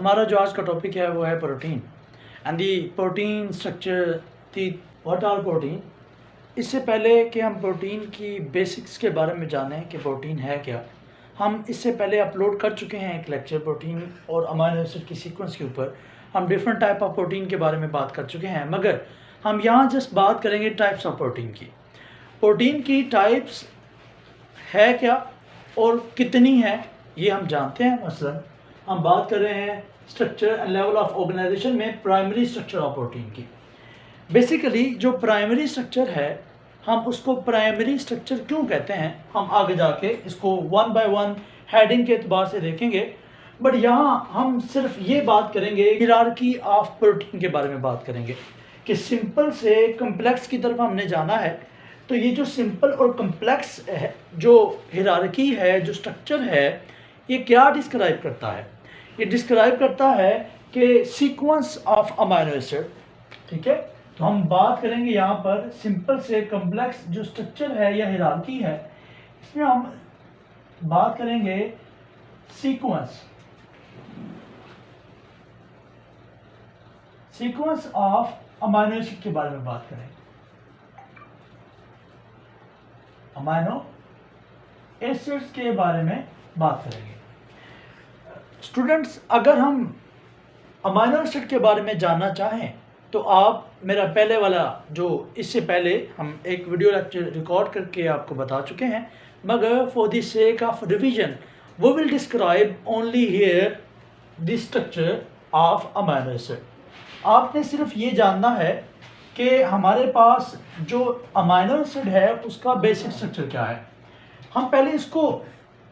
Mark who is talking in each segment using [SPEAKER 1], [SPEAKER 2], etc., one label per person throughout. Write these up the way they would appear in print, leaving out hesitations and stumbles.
[SPEAKER 1] हमारा जो आज का टॉपिक है वो है protein and the protein structure the what are protein. इससे पहले कि हम प्रोटीन की बेसिक्स के बारे में जानें कि प्रोटीन है क्या, हम इससे पहले अपलोड कर चुके हैं एक लेक्चर प्रोटीन और अमीनो एसिड की सीक्वेंस के ऊपर। हम डिफरेंट टाइप ऑफ प्रोटीन के बारे में बात कर चुके हैं, मगर हम यहाँ जस्ट बात करेंगे टाइप्स ऑफ प्रोटीन की। प्रोटीन की टाइप्स है क्या और कितनी है ये हम जानते हैं। मसलन हम बात कर रहे हैं structure and level of organization में प्राइमरी स्ट्रक्चर ऑफ प्रोटीन की। बेसिकली जो प्राइमरी स्ट्रक्चर है हम उसको प्राइमरी स्ट्रक्चर क्यों कहते हैं, हम आगे जाके इसको वन बाय वन हेडिंग के एतबार से देखेंगे। बट यहाँ हम सिर्फ ये बात करेंगे हिरार्की ऑफ प्रोटीन के बारे में बात करेंगे कि सिंपल से कम्प्लेक्स की तरफ हमने जाना है। तो ये जो सिंपल और कम्प्लेक्स है, जो हिरार्की है, जो स्ट्रक्चर है, ये क्या डिस्क्राइब करता है? ये डिस्क्राइब करता है कि सीक्वेंस ऑफ अमीनो एसिड। ठीक है, तो हम बात करेंगे यहाँ पर सिंपल से कम्प्लेक्स जो स्ट्रक्चर है या हिरार्की है, इसमें हम बात करेंगे सीक्वेंस ऑफ अमीनो एसिड के बारे में बात करेंगे। अमीनो एसिड्स के बारे में बात करेंगे। स्टूडेंट्स, अगर हम अमीनो एसिड के बारे में जानना चाहें तो आप मेरा पहले वाला जो इससे पहले हम एक वीडियो लेक्चर रिकॉर्ड करके आपको बता चुके हैं, मगर for the sake of revision वो will describe only here the structure of amino acid. आपने सिर्फ ये जानना है कि हमारे पास जो अमीनो एसिड है उसका बेसिक स्ट्रक्चर क्या है। हम पहले इसको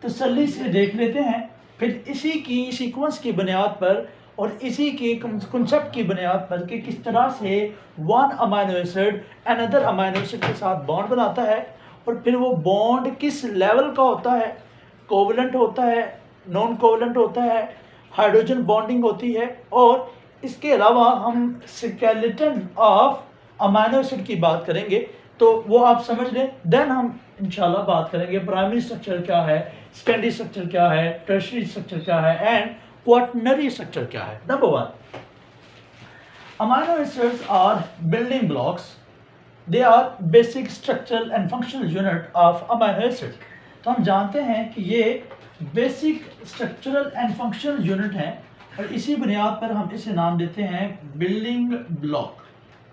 [SPEAKER 1] तसल्ली से देख लेते हैं, फिर इसी की सीक्वेंस की बुनियाद पर और इसी के कंसेप्ट की बुनियाद पर कि किस तरह से one amino acid another amino acid के साथ बॉन्ड बनाता है और फिर वो बॉन्ड किस लेवल का होता है, कोवलेंट होता है, नॉन कोवलेंट होता है, हाइड्रोजन बॉन्डिंग होती है। और इसके अलावा हम स्केलेटन ऑफ अमीनो एसिड की बात करेंगे, तो वो आप समझ लें। देन हम इंशाल्लाह बात करेंगे प्राइमरी स्ट्रक्चर क्या है, सेकेंडरी स्ट्रक्चर क्या है, टर्शियरी स्ट्रक्चर क्या है एंड क्वाटरनरी स्ट्रक्चर क्या है। Number one, amino acids are building blocks, they are basic structural and functional unit of amino acid. तो हम जानते हैं कि ये basic structural and functional unit हैं और इसी बुनियाद पर हम इसे नाम देते हैं बिल्डिंग ब्लॉक।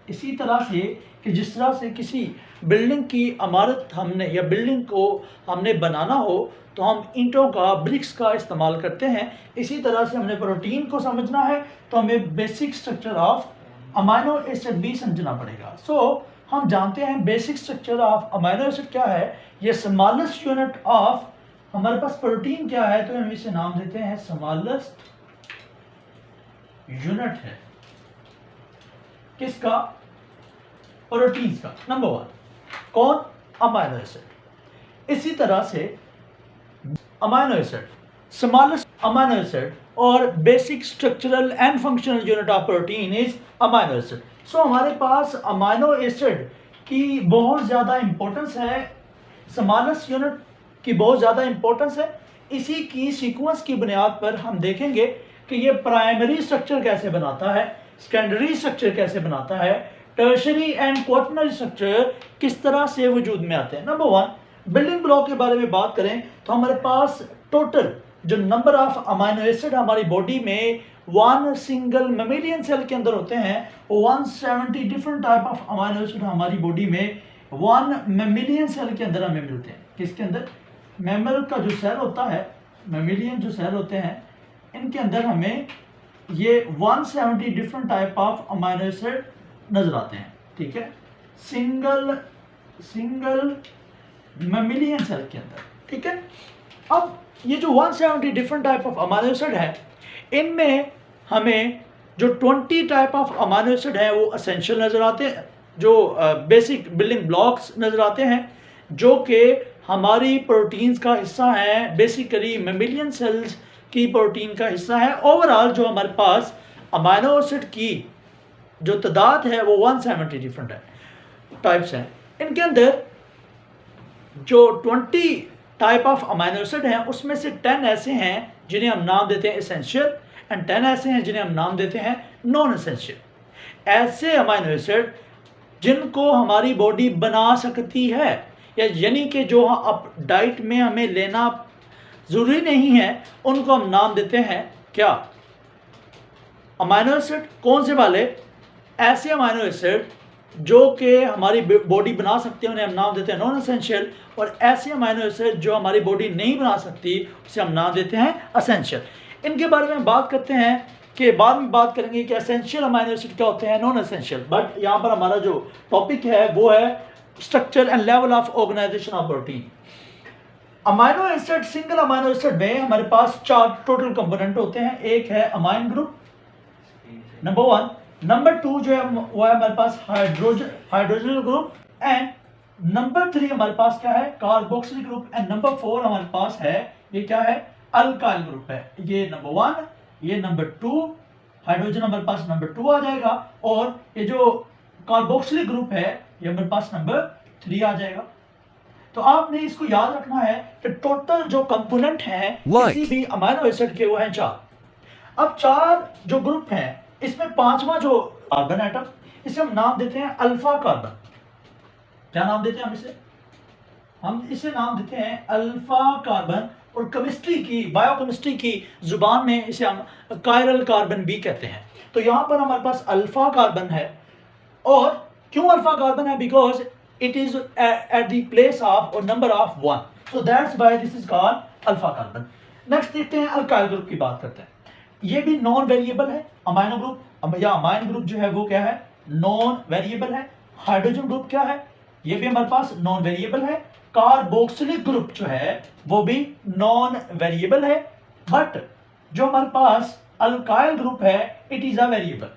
[SPEAKER 1] इसी तरह से कि जिस तरह से किसी बिल्डिंग की इमारत हमने या बिल्डिंग को हमने बनाना हो तो हम ईंटों का, ब्रिक्स का इस्तेमाल करते हैं, इसी तरह से हमने प्रोटीन को समझना है तो हमें basic structure of amino acid भी समझना पड़ेगा। सो हम जानते हैं basic structure of amino acid क्या है, ये स्मॉलेस्ट यूनिट ऑफ हमारे पास प्रोटीन क्या है, तो हम इसे नाम देते हैं स्मॉलेस्ट यूनिट है किसका, प्रोटीन का। नंबर वन कौन, अमीनो एसिड। इसी तरह से amino acid, smallest amino acid और basic structural and functional unit of protein is amino acid. So हमारे पास अमीनो एसिड की बहुत ज़्यादा इंपॉर्टेंस है, स्मॉलेस्ट यूनिट की बहुत ज़्यादा इंपॉर्टेंस है। इसी की सीक्वेंस की बुनियाद पर हम देखेंगे कि ये प्राइमरी स्ट्रक्चर कैसे बनाता है, सेकेंडरी स्ट्रक्चर कैसे बनाता है, टर्शियरी एंड क्वाटरनरी स्ट्रक्चर किस तरह से वजूद में आते हैं। नंबर वन, बिल्डिंग ब्लॉक के बारे में बात करें तो हमारे पास टोटल जो नंबर ऑफ अमीनो एसिड हमारी बॉडी में वन सिंगल मेमेलियन सेल के अंदर होते हैं, 170 different type of amino acid हमारी बॉडी में वन मेमेलियन सेल के अंदर हमें मिलते हैं। किसके अंदर, मैमल का जो सेल होता है, मेमेलियन जो सेल होते हैं, इनके अंदर हमें ये 170 different type of amino acid नजर आते हैं। ठीक है, सिंगल मेमेलियन सेल के अंदर। ठीक है, अब ये जो 170 different type of amino acid है, इनमें हमें जो 20 टाइप ऑफ अमीनो एसिड है वो एसेंशियल नजर आते हैं, जो बेसिक बिल्डिंग ब्लॉक्स नजर आते हैं, जो कि हमारी प्रोटीन्स का हिस्सा है, बेसिकली मेमेलियन सेल्स की प्रोटीन का हिस्सा है। ओवरऑल जो हमारे पास अमीनो एसिड की जो तादाद है वो 170 डिफरेंट टाइप्स हैं। इनके अंदर जो 20 टाइप ऑफ अमीनो एसिड हैं उसमें से 10 ऐसे हैं जिन्हें हम नाम देते हैं एसेंशियल एंड 10 ऐसे हैं जिन्हें हम नाम देते हैं नॉन एसेंशियल। ऐसे अमाइनो एसिड जिनको हमारी बॉडी बना सकती है, या यानी कि जो अब डाइट में हमें लेना ज़रूरी नहीं है, उनको हम नाम देते हैं क्या? Amino acid. कौन से वाले? ऐसे अमाइनो एसिड जो कि हमारी बॉडी बना सकती है उन्हें हम नाम देते हैं नॉन एसेंशियल, और ऐसे अमाइनो एसिड जो हमारी बॉडी नहीं बना सकती उसे हम नाम देते हैं एसेंशियल। इनके बारे में बात करते हैं कि बाद में बात करेंगे कि एसेंशियल अमाइनो एसिड क्या होते हैं, नॉन एसेंशियल। बट यहाँ पर हमारा जो टॉपिक है वो है structure and level of organization of protein. Amino acid, single amino acid में हमारे पास 4 टोटल कंपोनेंट होते हैं। एक है अमाइन ग्रुप, नंबर 1। नंबर 2 जो है वो है हमारे पास हाइड्रोजनल ग्रुप, एंड नंबर 3 हमारे पास क्या है, कार्बोक्सिल ग्रुप, एंड नंबर 4 हमारे पास है, ये क्या है, अल्काइल ग्रुप है। ये नंबर 1, ये नंबर 2, हाइड्रोजन हमारे पास नंबर 2 आ जाएगा, और ये जो कार्बोक्सिल ग्रुप है ये हमारे पास नंबर 3 आ जाएगा। तो आपने इसको याद रखना है कि टोटल जो कंपोनेंट हैं किसी भी अमाइनो एसिड के वो हैं 4। अब 4 जो ग्रुप हैं इसमें 5वां जो कार्बन एटम, इसे हम नाम देते हैं अल्फा कार्बन। क्या नाम देते हैं हम इसे? हम इसे नाम देते हैं अल्फा कार्बन, और केमिस्ट्री की, बायोकेमिस्ट्री की जुबान में इसे हम कायरल कार्बन भी कहते हैं। तो यहाँ पर हमारे पास अल्फा कार्बन है, और क्यों अल्फा कार्बन है? Because it is at the place of और number of 1, so that's why this is called alpha carbon. Next देखते हैं अल्काइल ग्रुप की बात करते हैं। ये भी नॉन वेरिएबल है। अमाइनो ग्रुप या अमाइन ग्रुप जो है वो क्या है, नॉन वेरिएबल है। हाइड्रोजन ग्रुप क्या है, ये भी हमारे पास नॉन वेरिएबल है। कार्बोक्सिलिक ग्रुप जो है वो भी नॉन वेरिएबल है। बट जो हमारे पास अल्काइल ग्रुप है इट इज अ वेरिएबल।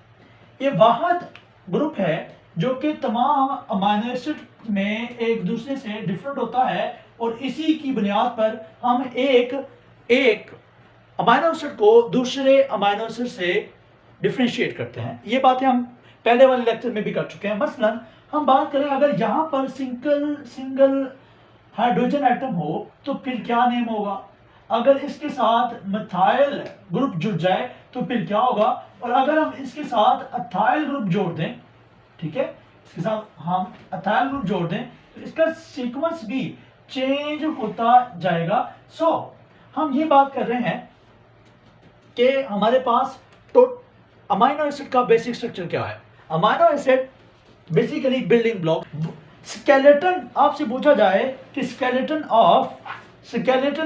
[SPEAKER 1] ये वाहद ग्रुप है जो कि तमाम अमाइनो एसिड में एक दूसरे से डिफरेंट होता है, और इसी की बुनियाद पर हम एक अमाइनो एसिड को दूसरे अमाइनो एसिड से डिफरेंशिएट करते हैं। ये बातें हम पहले वाले लेक्चर में भी कर चुके हैं। मसलन हम बात करें, अगर यहाँ पर सिंगल हाइड्रोजन एटम हो तो फिर क्या नेम होगा? अगर इसके साथ मिथाइल ग्रुप जुड़ जाए तो फिर क्या होगा? और अगर हम इसके साथ अथाइल ग्रुप जोड़ दें, ठीक है, इसके साथ हम अथाइल ग्रुप जोड़ दें तो इसका सीक्वेंस भी चेंज होता जाएगा। सो हम ये बात कर रहे हैं कि हमारे पास तो अमाइनो एसिड का बेसिक स्ट्रक्चर क्या है। Amino acid basically building block. Skeleton आपसे पूछा जाए कि स्केलेटन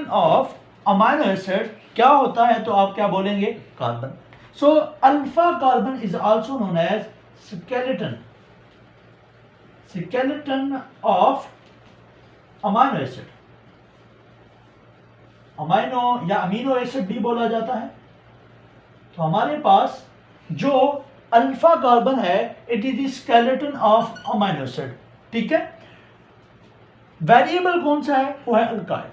[SPEAKER 1] ऑफ अमाइनो एसिड क्या होता है, तो आप क्या बोलेंगे? Carbon. So alpha carbon is also known as skeleton of amino acid. Amino या अमीनो एसिड भी बोला जाता है। तो हमारे पास जो अल्फा कार्बन है it is the skeleton of amino acid, ठीक है। वेरिएबल कौन सा है? वो है अल्काइल।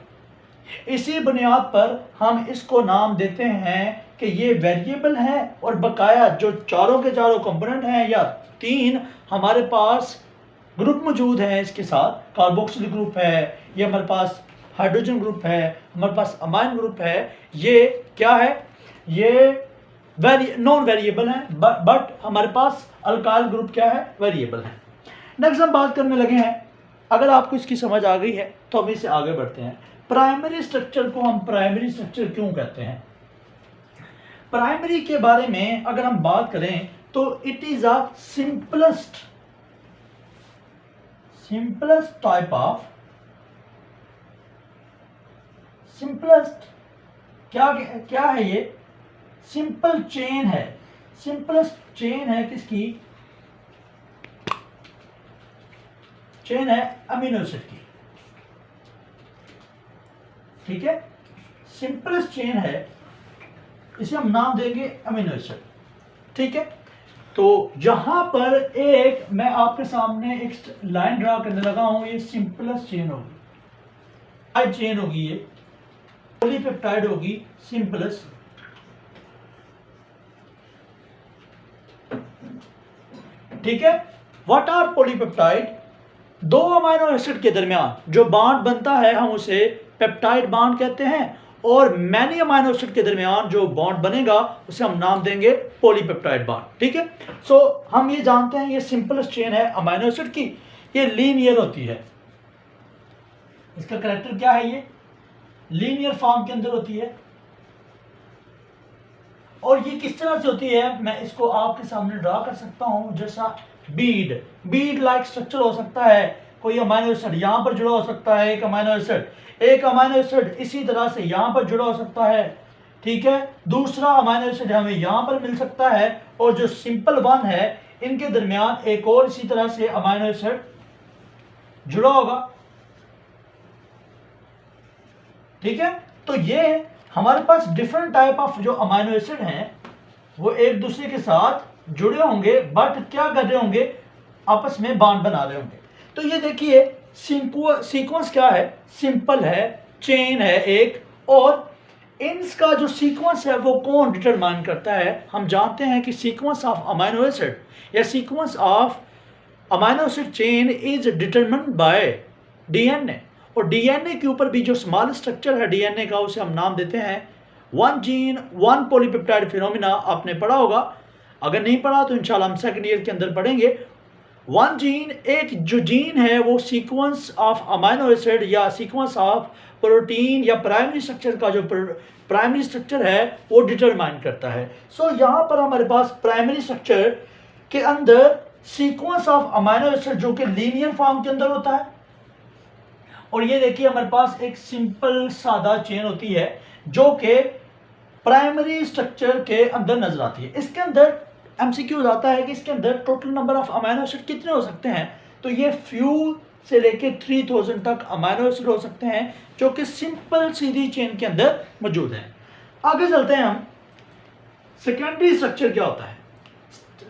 [SPEAKER 1] इसी बुनियाद पर हम इसको नाम देते हैं कि ये वेरिएबल है, और बकाया जो चारों के चारों कंपोनेंट हैं या 3 हमारे पास ग्रुप मौजूद हैं, इसके साथ कार्बोक्सिल ग्रुप है, ये हमारे पास हाइड्रोजन ग्रुप है, हमारे पास अमाइन ग्रुप है, ये क्या है? ये नॉन वेरिएबल है। बट हमारे पास अल्काइल ग्रुप क्या है? वेरिएबल है। नेक्स्ट हम बात करने लगे हैं, अगर आपको इसकी समझ आ गई है तो हम इससे आगे बढ़ते हैं। प्राइमरी स्ट्रक्चर को हम प्राइमरी स्ट्रक्चर क्यों कहते हैं? प्राइमरी के बारे में अगर हम बात करें तो it is a simplest type of क्या है? ये सिंपल चेन है। सिंपलेस्ट चेन है किसकी? चेन है अमीनो एसिड की, ठीक है। सिंपलेस्ट चेन है, इसे हम नाम देंगे अमीनो एसिड, ठीक है। तो यहां पर मैं आपके सामने एक लाइन ड्रा करने लगा हूं, ये सिंपलेस्ट चेन होगी, चेन होगी, ये पॉलीपेप्टाइड होगी, सिंपलेस्ट, ठीक है। What are polypeptide? 2 amino acid के दरमियान जो बॉन्ड बनता है हम उसे पेप्टाइड बॉन्ड कहते हैं, और मैनी अमाइनो एसिड के दरमियान जो बॉन्ड बनेगा उसे हम नाम देंगे पॉलीपेप्टाइड बॉन्ड। ठीक है, सो हम ये जानते हैं ये सिंपलेस्ट चेन है अमाइनो एसिड की, ये लीनियर होती है। इसका कैरेक्टर क्या है, ये लीनियर फॉर्म के अंदर होती है। और ये किस तरह से होती है मैं इसको आपके सामने ड्रा कर सकता हूं, जैसा बीड लाइक स्ट्रक्चर हो सकता है। कोई अमाइनो एसिड यहां पर जुड़ा हो सकता है, एक अमाइनो एसिड इसी तरह से यहां पर जुड़ा हो सकता है। ठीक है, दूसरा अमाइनो एसिड हमें यहां पर मिल सकता है, और जो सिंपल वन है इनके दरमियान एक और इसी तरह से अमाइनो एसिड जुड़ा होगा। ठीक है, तो ये हमारे पास डिफरेंट टाइप ऑफ जो अमाइनो एसिड हैं वो एक दूसरे के साथ जुड़े होंगे, बट क्या कर रहे होंगे, आपस में बॉन्ड बना रहे होंगे। तो ये देखिए सीक्वेंस क्या है, सिंपल है, चेन है एक, और इनका जो सीक्वेंस है वो कौन डिटरमाइन करता है। हम जानते हैं कि सीक्वेंस ऑफ अमाइनो एसिड या sequence of amino acid chain is determined by DNA, और डीएनए के ऊपर भी जो स्मॉल स्ट्रक्चर है डीएनए का उसे हम नाम देते हैं one gene one polypeptide phenomena. आपने पढ़ा होगा, अगर नहीं पढ़ा तो इंशाल्लाह हम सेकंड ईयर के अंदर पढ़ेंगे। वन जीन, एक जो जीन है वो सीक्वेंस ऑफ अमाइनो एसिड या सीक्वेंस ऑफ प्रोटीन या प्राइमरी स्ट्रक्चर का जो प्राइमरी स्ट्रक्चर है वो डिटरमाइन करता है। सो यहाँ पर हमारे पास प्राइमरी स्ट्रक्चर के अंदर सीक्वेंस ऑफ अमाइनो एसिड जो कि लीनियर फॉर्म के अंदर होता है, और ये देखिए हमारे पास एक सिंपल सादा चेन होती है जो कि प्राइमरी स्ट्रक्चर के अंदर नजर आती है। इसके अंदर एमसीक्यूज आता है कि इसके अंदर total number of amino acid कितने हो सकते हैं, तो ये फ्यू से लेके 3000 तक अमाइनो एसिड हो सकते हैं जो कि सिंपल सीधी चेन के अंदर मौजूद हैं। आगे चलते हैं हम, सेकेंडरी स्ट्रक्चर क्या होता है।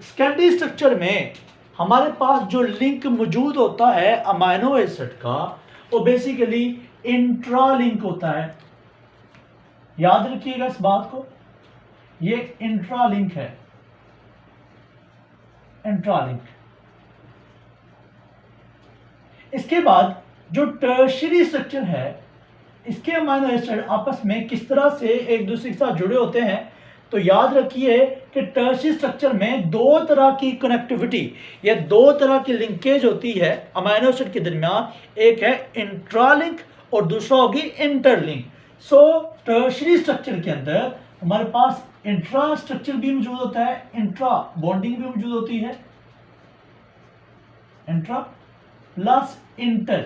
[SPEAKER 1] सेकेंडरी स्ट्रक्चर में हमारे पास जो लिंक मौजूद होता है अमाइनो एसिड का वो बेसिकली इंट्रालिंक होता है। याद रखिएगा इस बात को, ये इंट्रालिंक है, इंट्रालिंक। इसके बाद जो टर्शियरी स्ट्रक्चर है, इसके अमाइनो एसिड आपस में किस तरह से एक दूसरे के साथ जुड़े होते हैं, तो याद रखिए कि टर्शियरी स्ट्रक्चर में दो तरह की कनेक्टिविटी या दो तरह की लिंकेज होती है अमाइनो एसिड के दरमियान। एक है इंट्रालिंक और दूसरा होगी इंटरलिंक। सो टर्शियरी स्ट्रक्चर के अंदर हमारे पास इंट्रा स्ट्रक्चर भी मौजूद होता है, इंट्रा बॉन्डिंग भी मौजूद होती है, इंट्रा प्लस इंटर,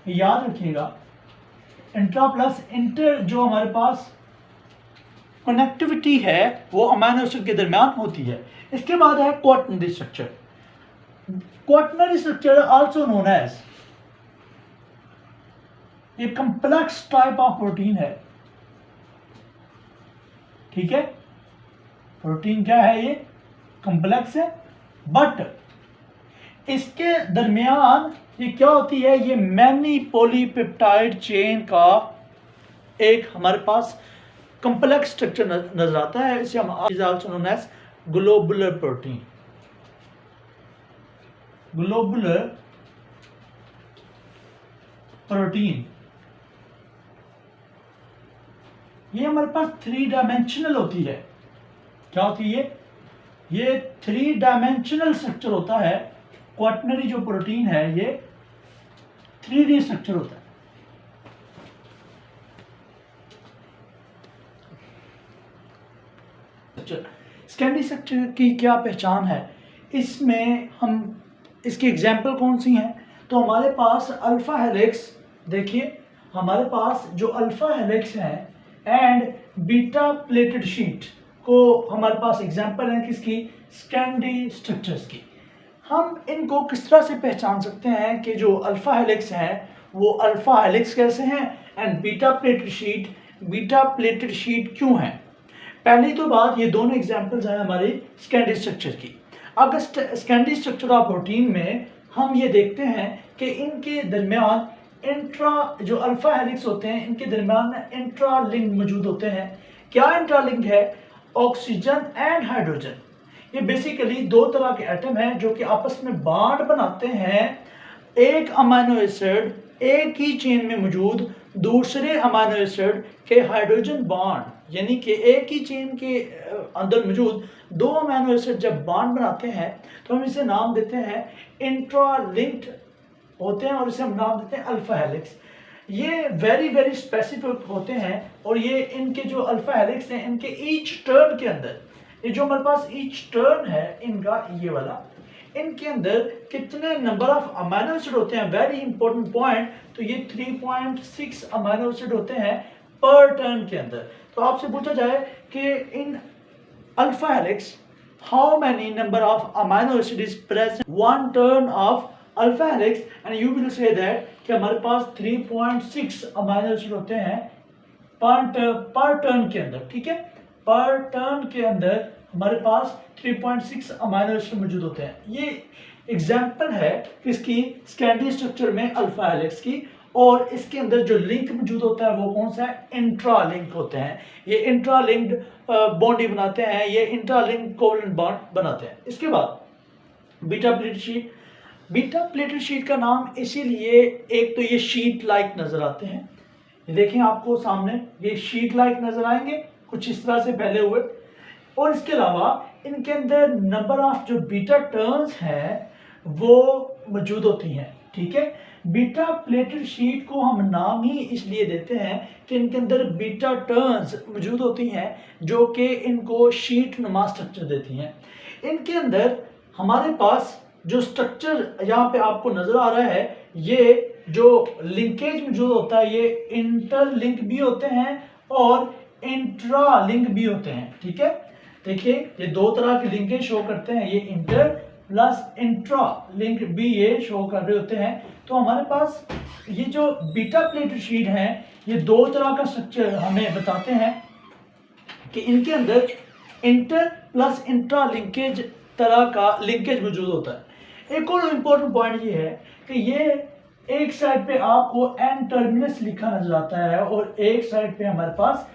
[SPEAKER 1] याद रखिएगा इंट्रा प्लस इंटर जो हमारे पास कनेक्टिविटी है वो अमाइनो एसिड के दरमियान होती है। इसके बाद है quaternary structure. Quaternary structure also known as, ये कंप्लेक्स टाइप ऑफ प्रोटीन है। ठीक है, प्रोटीन क्या है, ये कंप्लेक्स है, बट इसके दरमियान ये क्या होती है, ये मैनी पॉलीपेप्टाइड चेन का एक हमारे पास कंप्लेक्स स्ट्रक्चर नजर आता है। इसे हम also known as globular protein, globular protein. ये हमारे पास 3 डायमेंशनल होती है। क्या होती है ये 3 डायमेंशनल स्ट्रक्चर होता है। क्वाटरनरी जो प्रोटीन है ये 3D स्ट्रक्चर होता है। सेकेंडरी स्ट्रक्चर की क्या पहचान है, इसमें हम इसकी एग्जांपल कौन सी हैं, तो हमारे पास अल्फा हेलिक्स, देखिए हमारे पास जो अल्फा हेलिक्स है एंड बीटा प्लेटेड शीट को हमारे पास एग्जांपल है किसकी, सेकेंडरी स्ट्रक्चर्स की। हम इनको किस तरह से पहचान सकते हैं कि जो अल्फा हेलिक्स है वो अल्फा हेलिक्स कैसे हैं एंड बीटा प्लेटेड शीट क्यों है। पहली तो बात, ये दोनों एग्जांपल्स हैं हमारी सेकेंडरी स्ट्रक्चर की। अब सेकेंडरी स्ट्रक्चर ऑफ प्रोटीन में हम ये देखते हैं कि इनके दरमियान इंट्रा जो अल्फा हेलिक्स होते हैं इनके दरमियान इंट्रा लिंक मौजूद होते हैं। क्या इंट्रा लिंक है, ऑक्सीजन एंड हाइड्रोजन। ये बेसिकली 2 तरह के एटम हैं जो कि आपस में बॉन्ड बनाते हैं। एक अमाइनो एसिड एक ही चेन में मौजूद दूसरे अमीनो एसिड के हाइड्रोजन बॉन्ड यानी कि एक ही चेन के अंदर मौजूद दो अमीनो एसिड जब बॉन्ड बनाते हैं तो हम इसे नाम देते हैं इंट्रालिंक्ड होते हैं और इसे हम नाम देते हैं अल्फा हेलिक्स। ये वेरी वेरी स्पेसिफिक होते हैं और ये इनके जो अल्फा हेलिक्स हैं इनके ईच टर्न के अंदर, ये जो हमारे पास ईच टर्न है इनका ये वाला, इनके अंदर कितने नंबर ऑफ अमीनो एसिड होते हैं, वेरी इंपॉर्टेंट पॉइंट। तो ये 3.6 अमीनो एसिड होते हैं पर टर्न के अंदर। तो आपसे पूछा जाए कि in alpha helix how many number of amino acid is present one turn of alpha helix, and you will say that कि हमारे पास 3.6 अमीनो एसिड होते हैं पर टर्न के अंदर। ठीक है, पर टर्न के अंदर हमारे पास 3.6 अमीनो एसिड मौजूद होते हैं। ये एग्जांपल है किसकी, सेकेंडरी स्ट्रक्चर में अल्फा हेलिक्स की। और इसके अंदर जो लिंक मौजूद होता है वो कौन सा है, इंट्रा लिंक होते हैं। ये इंट्रा लिंक्ड बॉन्ड बनाते हैं, ये इंट्रा लिंक कोवलेंट बॉन्ड बनाते हैं। इसके बाद beta pleated sheet. Beta pleated sheet का नाम इसीलिए, एक तो ये शीट लाइक नजर आते हैं, ये देखें आपको सामने ये शीट लाइक नजर आएंगे कुछ इस तरह से फैले हुए, और इसके अलावा इनके अंदर नंबर ऑफ जो बीटा टर्न्स हैं वो मौजूद होती हैं। ठीक है, बीटा प्लेटेड शीट को हम नाम ही इसलिए देते हैं कि इनके अंदर बीटा टर्न्स मौजूद होती हैं जो कि इनको शीट नुमा स्ट्रक्चर देती हैं। इनके अंदर हमारे पास जो स्ट्रक्चर यहाँ पे आपको नजर आ रहा है, ये जो लिंकेज मौजूद होता है ये इंटरलिंक भी होते हैं और इंट्रा लिंक भी होते हैं। ठीक है, देखिए ये दो तरह के लिंकेज शो करते हैं, ये इंटर प्लस इंट्रा लिंक भी ये शो कर रहे होते हैं। तो हमारे पास ये जो बीटा प्लेटेड शीट है ये दो तरह का स्ट्रक्चर हमें बताते हैं कि इनके अंदर इंटर प्लस इंट्रा लिंकेज तरह का लिंकेज मौजूद होता है। एक और इम्पोर्टेंट पॉइंट ये है कि ये एक साइड पे आपको एन टर्मिनस लिखा नजर आता है और एक साइड पे हमारे पास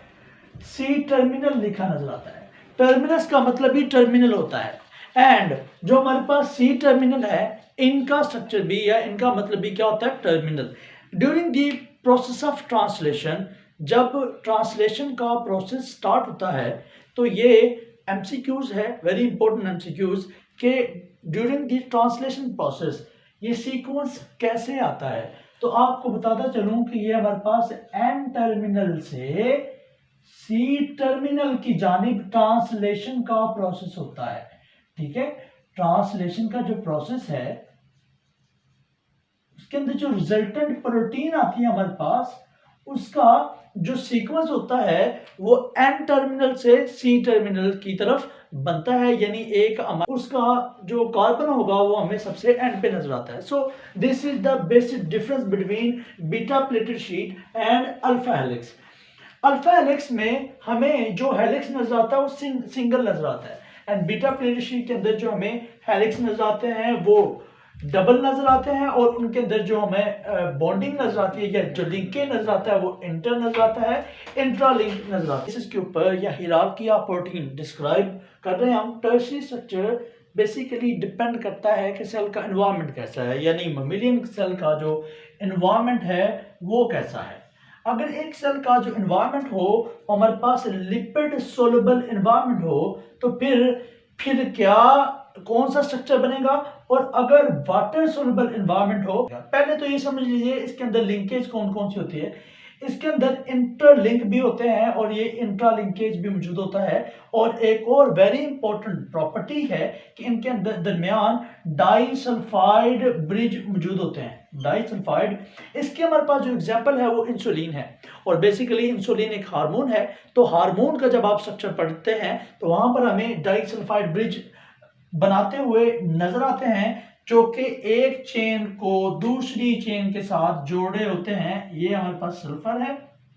[SPEAKER 1] सी टर्मिनल लिखा नजर आता है। टर्मिनस का मतलब ही टर्मिनल होता है, एंड जो हमारे पास सी टर्मिनल है इनका स्ट्रक्चर भी या इनका मतलब भी क्या होता है, terminal. During the process of translation, जब ट्रांसलेशन का प्रोसेस स्टार्ट होता है तो ये एमसीक्यूज है, वेरी इंपॉर्टेंट एमसीक्यूज, के ड्यूरिंग द ट्रांसलेशन प्रोसेस ये सीक्वेंस कैसे आता है। तो आपको बताता चलूं कि ये हमारे पास एन टर्मिनल से सी टर्मिनल की जानिब ट्रांसलेशन का प्रोसेस होता है। ठीक है, ट्रांसलेशन का जो प्रोसेस है उसके अंदर जो रिजल्टेंट प्रोटीन आती है हमारे पास, उसका जो सीक्वेंस होता है वो एन टर्मिनल से सी टर्मिनल की तरफ बनता है, यानी एक उसका जो कार्बन होगा वो हमें सबसे एंड पे नजर आता है। So this is the basic difference between beta pleated sheet and alpha helix. Alpha helix में हमें जो हेलिक्स नजर आता है वो सिंगल नजर आता है, एंड बीटा प्लेटेड शीट के अंदर जो हमें हेलिक्स नजर आते हैं वो डबल नजर आते हैं, और उनके अंदर जो हमें बॉन्डिंग नजर आती है या जो लिंकेज नजर आता है वो इंटर नजर आता है, इंट्रा लिंक नजर आता है। इसके ऊपर या हिरार्की ऑफ प्रोटीन डिस्क्राइब कर रहे हैं हम। टर्शियरी स्ट्रक्चर बेसिकली डिपेंड करता है कि सेल का एनवायरनमेंट कैसा है, यानी ममेलियन सेल का जो एनवायरनमेंट है वो कैसा है। अगर एक सेल का जो एनवायरनमेंट हो हमारे पास लिपिड सोलुबल एनवायरनमेंट हो तो फिर क्या कौन सा स्ट्रक्चर बनेगा, और अगर वाटर सोलुबल एनवायरनमेंट हो, पहले तो ये समझ लीजिए इसके अंदर लिंकेज कौन कौन सी होती है। इसके अंदर इंटरलिंक भी होते हैं और ये इंट्रा लिंकेज भी मौजूद होता है, और एक और वेरी इंपॉर्टेंट प्रॉपर्टी है कि इनके अंदर दरमियान डाइसल्फाइड ब्रिज मौजूद होते हैं। डाइसल्फाइड, इसके हमारे पास जो एग्जांपल है वो इंसुलिन है, और बेसिकली इंसुलिन एक हार्मोन है। तो हार्मोन का जब आप स्ट्रक्चर पढ़ते हैं तो वहां पर हमें डाइसल्फाइड ब्रिज बनाते हुए नजर आते हैं जो कि एक चेन को दूसरी चेन के साथ जोड़े होते हैं। ये हमारे पास सल्फर है,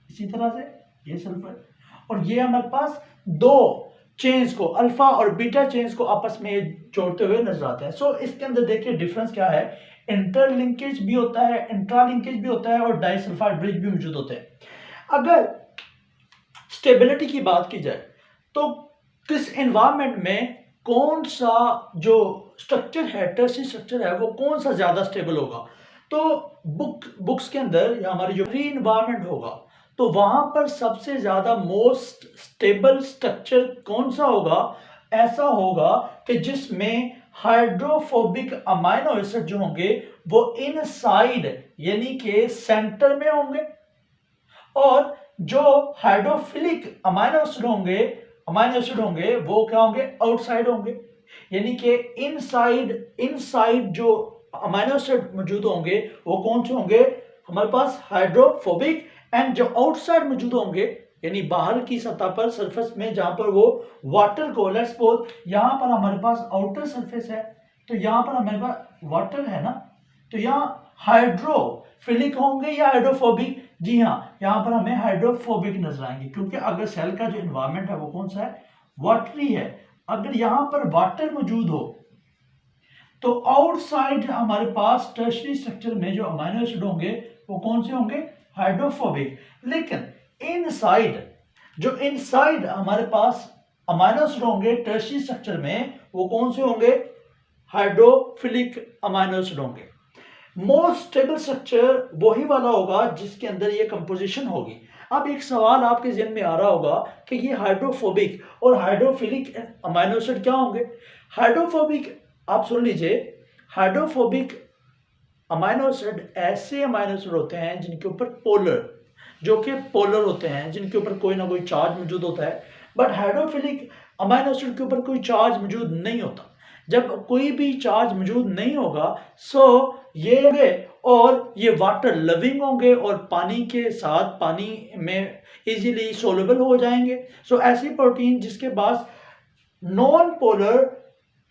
[SPEAKER 1] इसी तरह से ये सल्फर, और ये हमारे पास दो चेन्स को अल्फा और बीटा चेन्स को आपस में जोड़ते हुए नजर आते हैं। सो इसके अंदर देखिए डिफरेंस क्या है, इंटरलिंकेज भी होता है, इंट्रा लिंकेज भी होता है, और डाइसल्फाइड ब्रिज भी मौजूद होते हैं। अगर स्टेबिलिटी की बात की जाए तो किस एनवायरनमेंट में कौन सा जो स्ट्रक्चर है, टर्शियरी स्ट्रक्चर है, वो कौन सा ज्यादा स्टेबल होगा। तो बुक्स के अंदर या हमारी जो फ्री इन्वायरमेंट होगा तो वहां पर सबसे ज्यादा मोस्ट स्टेबल स्ट्रक्चर कौन सा होगा? ऐसा होगा कि जिसमें हाइड्रोफोबिक अमाइनो एसिड जो होंगे वो इनसाइड यानी कि सेंटर में होंगे, और जो हाइड्रोफिलिक अमाइनो एसिड होंगे वो क्या होंगे? आउटसाइड होंगे। यानी कि इनसाइड जो अमाइनो एसिड मौजूद होंगे वो कौन से होंगे? हमारे पास हाइड्रोफोबिक। एंड जो आउटसाइड मौजूद होंगे यानी बाहर की सतह पर, सरफेस में, जहां पर वो वाटर को, लेट्स सपोज यहां पर हमारे पास आउटर सरफेस है तो यहां पर हमारे पास वाटर है ना, तो यहाँ हाइड्रोफिलिक होंगे या हाइड्रोफोबिक? जी हाँ, यहाँ पर हमें हाइड्रोफोबिक नजर आएंगे, क्योंकि अगर सेल का जो इन्वायरमेंट है वो कौन सा है? वाटरी है। अगर यहाँ पर वाटर मौजूद हो तो आउटसाइड हमारे पास टर्शरी स्ट्रक्चर में जो अमाइनो एसिड होंगे वो कौन से होंगे? हाइड्रोफोबिक। लेकिन इनसाइड हमारे पास अमाइनो एसिड होंगे टर्शरी स्ट्रक्चर में, वो कौन से होंगे? हाइड्रोफिलिक अमाइनो एसिड होंगे। मोस्ट स्टेबल स्ट्रक्चर वही वाला होगा जिसके अंदर ये कंपोजिशन होगी। अब एक सवाल आपके जहन में आ रहा होगा कि ये हाइड्रोफोबिक और हाइड्रोफिलिक अमाइनो एसिड क्या होंगे? हाइड्रोफोबिक, आप सुन लीजिए, हाइड्रोफोबिक अमाइनो एसिड ऐसे अमाइनो एसिड होते हैं जिनके ऊपर पोलर होते हैं, जिनके ऊपर कोई ना कोई चार्ज मौजूद होता है। बट हाइड्रोफिलिक अमाइनो एसिड के ऊपर कोई चार्ज मौजूद नहीं होता। जब कोई भी चार्ज मौजूद नहीं होगा सो ये और ये वाटर लविंग होंगे और पानी के साथ पानी में इजीली सोल्युबल हो जाएंगे। सो ऐसी प्रोटीन जिसके पास non polar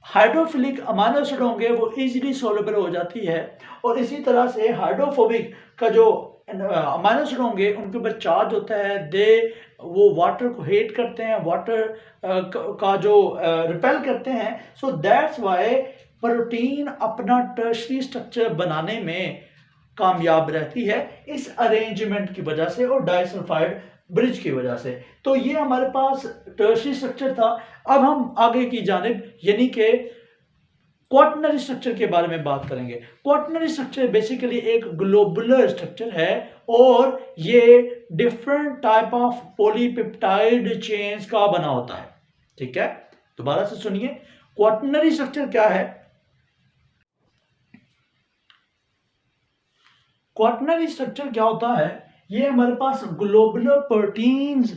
[SPEAKER 1] hydrophilic amino acid होंगे वो इजीली सोल्युबल हो जाती है। और इसी तरह से हाइड्रोफोबिक का जो अमाइनो एसिड होंगे उनके ऊपर चार्ज होता है, वो वाटर को हेट करते हैं, वाटर का जो रिपेल करते हैं। सो दैट्स वाई प्रोटीन अपना टर्शरी स्ट्रक्चर बनाने में कामयाब रहती है इस अरेंजमेंट की वजह से और डाइसल्फाइड ब्रिज की वजह से। तो ये हमारे पास टर्शरी स्ट्रक्चर था। अब हम आगे की जानिब यानी कि क्वाटरनरी स्ट्रक्चर के बारे में बात करेंगे। क्वाटरनरी स्ट्रक्चर बेसिकली एक ग्लोबुलर स्ट्रक्चर है और ये different type of polypeptide chains का बना होता है। ठीक है, दोबारा से सुनिए, क्वाटरनरी स्ट्रक्चर क्या है? क्वाटरनरी स्ट्रक्चर क्या होता है? ये हमारे पास ग्लोबुलर प्रोटीन्स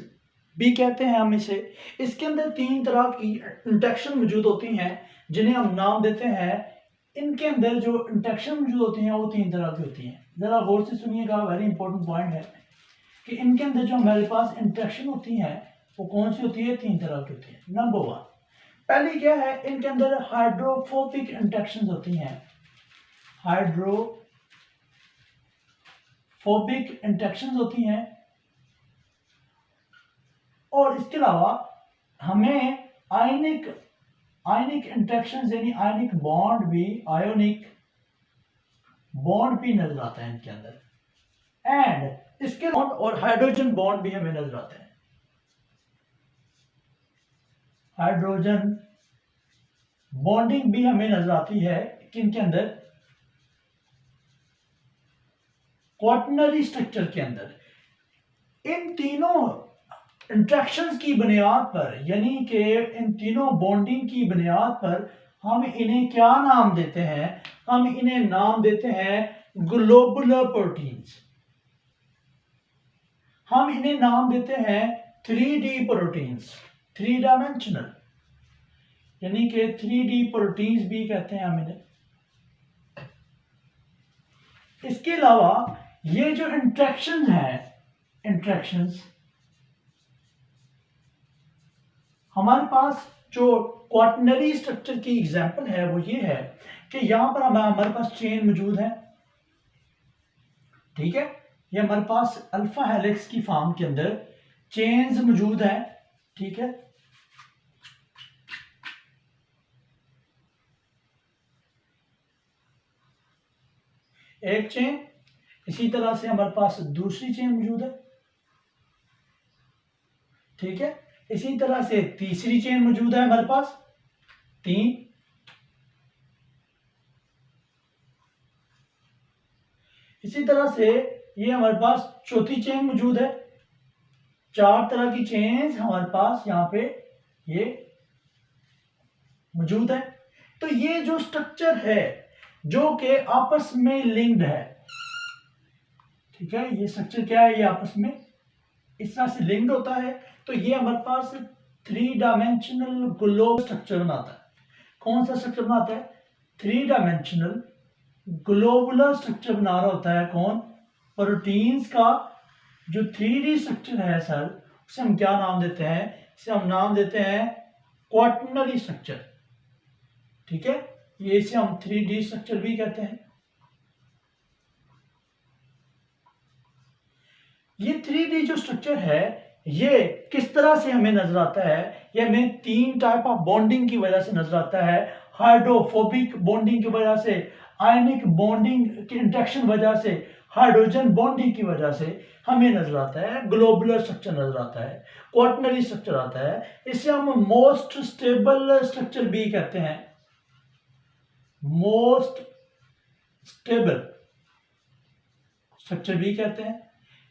[SPEAKER 1] भी कहते हैं हम इसे। इसके अंदर 3 तरह की इंटरेक्शन मौजूद होती हैं जिन्हें हम नाम देते हैं। इनके अंदर जो इंटरेक्शन मौजूद होती हैं वो 3 तरह की होती हैं। जरा गौर से सुनिएगा, वेरी इंपॉर्टेंट पॉइंट है कि इनके अंदर जो हमारे पास इंटरेक्शन होती हैं वो कौन सी होती है? 3 तरह की होती है। नंबर 1, पहली क्या है? इनके अंदर हाइड्रोफोबिक इंटरेक्शन होती हैं। हाइड्रोफोबिक इंटरेक्शन होती हैं और इसके अलावा हमें आयनिक इंटरेक्शन यानी आयनिक बॉन्ड भी नजर आता है इनके अंदर। एंड इसके और हाइड्रोजन बॉन्ड भी हमें नजर आते हैं। हाइड्रोजन बॉन्डिंग भी हमें नजर आती है किनके अंदर? क्वाटरनरी स्ट्रक्चर के अंदर। इन तीनों इंट्रैक्शंस की बुनियाद पर यानी कि इन तीनों बॉन्डिंग की बुनियाद पर हम इन्हें क्या नाम देते हैं? हम इन्हें नाम देते हैं ग्लोबुलर प्रोटीन्स। हम इन्हें नाम देते हैं 3D प्रोटीन्स, 3 डायमेंशनल, यानी कि 3D प्रोटीन्स भी कहते हैं हम इन्हें। इसके अलावा ये जो इंट्रैक्शंस हैं, हमारे पास जो क्वाटरनरी स्ट्रक्चर की एग्जांपल है वो ये है कि यहां पर हमारे पास चेन मौजूद है। ठीक है, ये हमारे पास अल्फा हेलिक्स की फॉर्म के अंदर चेन्स मौजूद है। ठीक है, एक चेन, इसी तरह से हमारे पास दूसरी चेन मौजूद है। ठीक है, इसी तरह से तीसरी चेन मौजूद है हमारे पास 3। इसी तरह से ये हमारे पास चौथी चेन मौजूद है। 4 तरह की चेन्स हमारे पास यहाँ पे ये मौजूद है। तो ये जो स्ट्रक्चर है जो कि आपस में लिंक्ड है, ठीक है, ये स्ट्रक्चर क्या है, ये आपस में इस तरह से लिंक्ड होता है। तो ये हमारे पास 3 डायमेंशनल ग्लोब स्ट्रक्चर बनाता है। कौन सा स्ट्रक्चर बनाता है? 3 डायमेंशनल ग्लोबुलर स्ट्रक्चर बना रहा होता है। कौन? प्रोटीन्स का जो 3D स्ट्रक्चर है सर, उसे हम क्या नाम देते हैं? इसे हम नाम देते हैं क्वाटर्नरी स्ट्रक्चर, ठीक है। ये इसे हम 3D स्ट्रक्चर भी कहते हैं। ये 3D जो स्ट्रक्चर है ये किस तरह से हमें नजर आता है? ये हमें 3 टाइप ऑफ बॉन्डिंग की वजह से नजर आता है। हाइड्रोफोबिक बॉन्डिंग की वजह से, आयनिक बॉन्डिंग की इंटरेक्शन वजह से, हाइड्रोजन बॉन्डिंग की वजह से हमें नजर आता है ग्लोबुलर स्ट्रक्चर नजर आता है, क्वाटर्नरी स्ट्रक्चर आता है। इसे हम मोस्ट स्टेबल स्ट्रक्चर भी कहते हैं। मोस्ट स्टेबल स्ट्रक्चर भी कहते हैं।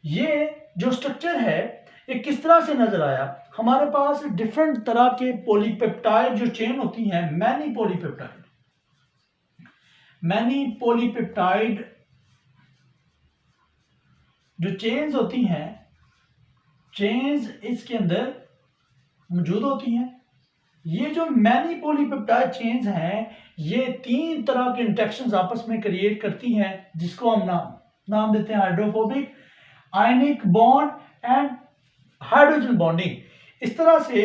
[SPEAKER 1] ये जो स्ट्रक्चर है ये किस तरह से नजर आया? हमारे पास डिफरेंट तरह के पॉलीपेप्टाइड जो चेन होती हैं, मैनी पॉलीपेप्टाइड जो चेन्स होती हैं, चेन्स इसके अंदर मौजूद होती हैं। ये जो मैनी पॉलीपेप्टाइड चेन्स हैं ये 3 तरह के इंटरेक्शंस आपस में क्रिएट करती हैं, जिसको हम नाम देते हैं hydrophobic, ionic bond and hydrogen bonding. इस तरह से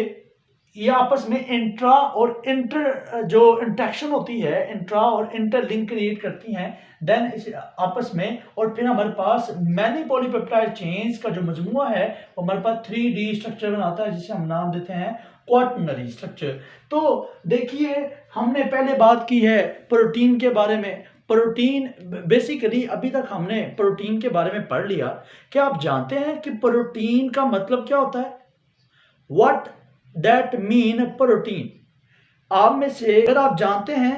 [SPEAKER 1] ये आपस में इंट्रा और इंटर जो इंटरेक्शन होती है, इंट्रा और इंटर लिंक क्रिएट करती हैं देन इस आपस में। और फिर हमारे पास मैनी पॉलीपेप्टाइड चेन्स का जो मजमूआ है वो हमारे पास 3D स्ट्रक्चर बनाता है, जिसे हम नाम देते हैं क्वाटर्नरी स्ट्रक्चर। तो देखिए हमने पहले बात की है प्रोटीन के बारे में। प्रोटीन बेसिकली अभी तक हमने प्रोटीन के बारे में पढ़ लिया। क्या आप जानते हैं कि प्रोटीन का मतलब क्या होता है? What that mean protein? आप में से अगर आप जानते हैं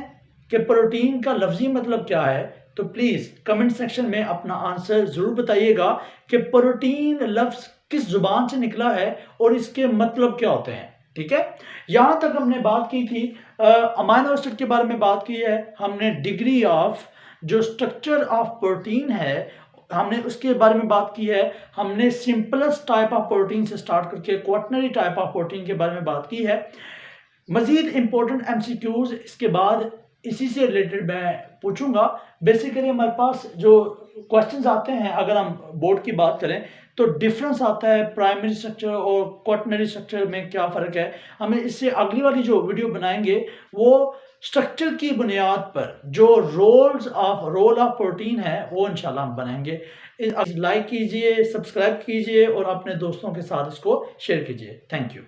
[SPEAKER 1] कि प्रोटीन का लफ्जी मतलब क्या है तो प्लीज कमेंट सेक्शन में अपना आंसर जरूर बताइएगा कि प्रोटीन लफ्ज किस जुबान से निकला है और इसके मतलब क्या होते हैं, ठीक है। यहां तक हमने बात की थी अमाइनो एसिड के बारे में बात की है हमने। डिग्री ऑफ जो स्ट्रक्चर ऑफ प्रोटीन है हमने उसके बारे में बात की है। हमने सिंपलेस्ट टाइप ऑफ प्रोटीन से स्टार्ट करके क्वाटर्नरी टाइप ऑफ प्रोटीन के बारे में बात की है। मजीद इंपॉर्टेंट एमसीक्यूज इसके बाद इसी से रिलेटेड मैं पूछूंगा। बेसिकली हमारे पास जो क्वेश्चंस आते हैं, अगर हम बोर्ड की बात करें तो डिफरेंस आता है प्राइमरी स्ट्रक्चर और क्वाटर्नरी स्ट्रक्चर में, क्या फ़र्क है। हमें इससे अगली वाली जो वीडियो बनाएंगे वो स्ट्रक्चर की बुनियाद पर जो रोल ऑफ प्रोटीन है वो इंशाल्लाह हम बनाएंगे। लाइक कीजिए, सब्सक्राइब कीजिए और अपने दोस्तों के साथ इसको शेयर कीजिए। Thank you.